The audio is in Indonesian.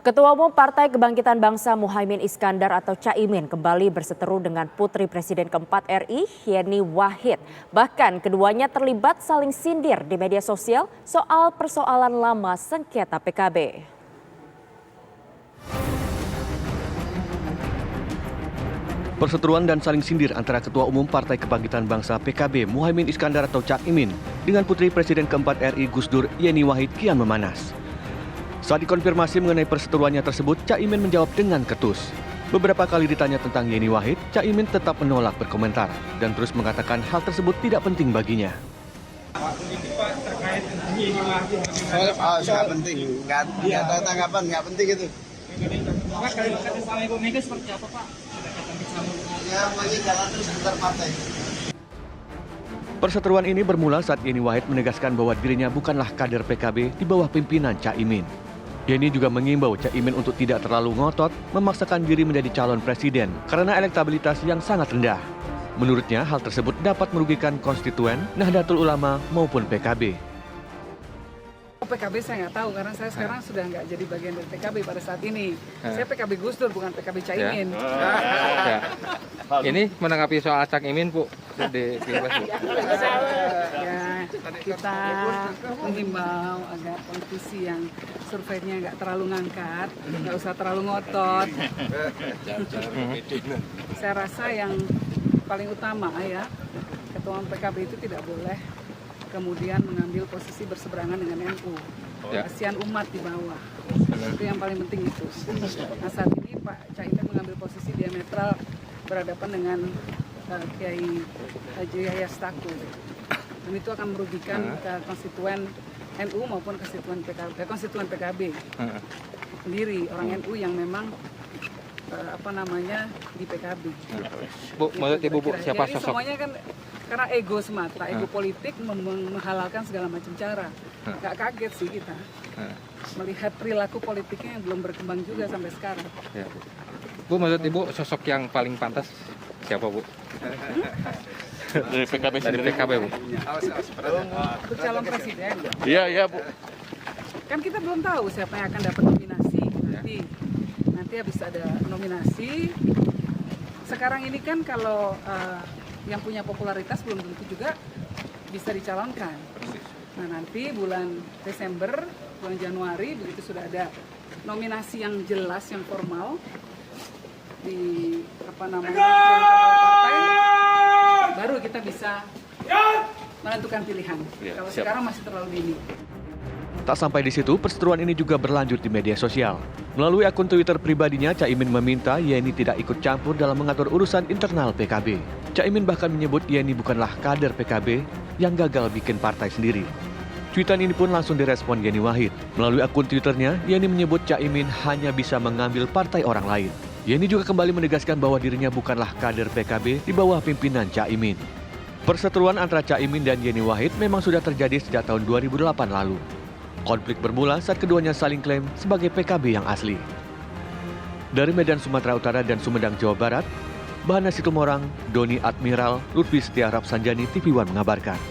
Ketua Umum Partai Kebangkitan Bangsa Muhaimin Iskandar atau Caimin kembali berseteru dengan Putri Presiden keempat RI, Yeni Wahid. Bahkan keduanya terlibat saling sindir di media sosial soal persoalan lama sengketa PKB. Perseteruan dan saling sindir antara Ketua Umum Partai Kebangkitan Bangsa PKB Muhaimin Iskandar atau Caimin dengan Putri Presiden keempat RI Gus Dur Yeni Wahid kian memanas. Saat dikonfirmasi mengenai perseteruannya tersebut, Caimin menjawab dengan ketus. Beberapa kali ditanya tentang Yeni Wahid, Caimin tetap menolak berkomentar dan terus mengatakan hal tersebut tidak penting baginya. Nggak penting, nggak tahu tanggapan, nggak penting itu. Pak, kalau dekat sama Ibu Mega seperti apa, Pak? Ya, pokoknya jalan terus antar partai. Perseteruan ini bermula saat Yeni Wahid menegaskan bahwa dirinya bukanlah kader PKB di bawah pimpinan Caimin. Yeni juga mengimbau Caimin untuk tidak terlalu ngotot memaksakan diri menjadi calon presiden karena elektabilitas yang sangat rendah. Menurutnya hal tersebut dapat merugikan konstituen, Nahdlatul Ulama maupun PKB. PKB saya nggak tahu karena saya sekarang sudah nggak jadi bagian dari PKB pada saat ini. Saya PKB Gus Dur bukan PKB Caimin. Ya. Ini menanggapi soal Caimin, Bu, di Pilpres, Bu. Ya, kita menghimbau agar politisi yang surveinya nggak terlalu ngangkat, nggak usah terlalu ngotot. Saya rasa yang paling utama ya, Ketua PKB itu tidak boleh kemudian mengambil posisi berseberangan dengan NU. Kasihan umat di bawah. Itu yang paling penting itu. Nah, saat ini Pak Caimin mengambil posisi diametral berhadapan dengan Kiai Haji Yahya Stakuf. Dan itu akan merugikan konstituen NU maupun konstituen PKB sendiri, orang NU yang memang di PKB. Bu, menurut Ibu, siapa Jadi sosok? semuanya kan karena ego semata, ego politik menghalalkan segala macam cara. Gak kaget sih kita melihat perilaku politiknya yang belum berkembang juga sampai sekarang. Ya, Bu. Bu, menurut Ibu sosok yang paling pantas siapa, Bu? Dari PKB Dari sendiri. PKB, Bu. Untuk calon presiden, Iya, Bu. kan kita belum tahu siapa yang akan dapat nominasi nanti habis ada nominasi. Sekarang ini kan kalau yang punya popularitas belum tentu juga bisa dicalonkan. Nah, nanti bulan Desember, bulan Januari begitu sudah ada nominasi yang jelas, yang formal di partai, baru kita bisa menentukan pilihan. Kalau siap. sekarang masih terlalu dini. Tak sampai di situ, perseteruan ini juga berlanjut di media sosial. Melalui akun Twitter pribadinya, Caimin meminta Yeni tidak ikut campur dalam mengatur urusan internal PKB. Caimin bahkan menyebut Yeni bukanlah kader PKB yang gagal bikin partai sendiri. Cuitan ini pun langsung direspon Yeni Wahid. Melalui akun Twitternya, Yeni menyebut Caimin hanya bisa mengambil partai orang lain. Yeni juga kembali menegaskan bahwa dirinya bukanlah kader PKB di bawah pimpinan Caimin. Perseteruan antara Caimin dan Yeni Wahid memang sudah terjadi sejak tahun 2008 lalu. Konflik bermula saat keduanya saling klaim sebagai PKB yang asli. Dari Medan, Sumatera Utara dan Sumedang, Jawa Barat, Bahana Situmorang, Doni Admiral, Lutfi Setiarap Sanjani, TV One mengabarkan.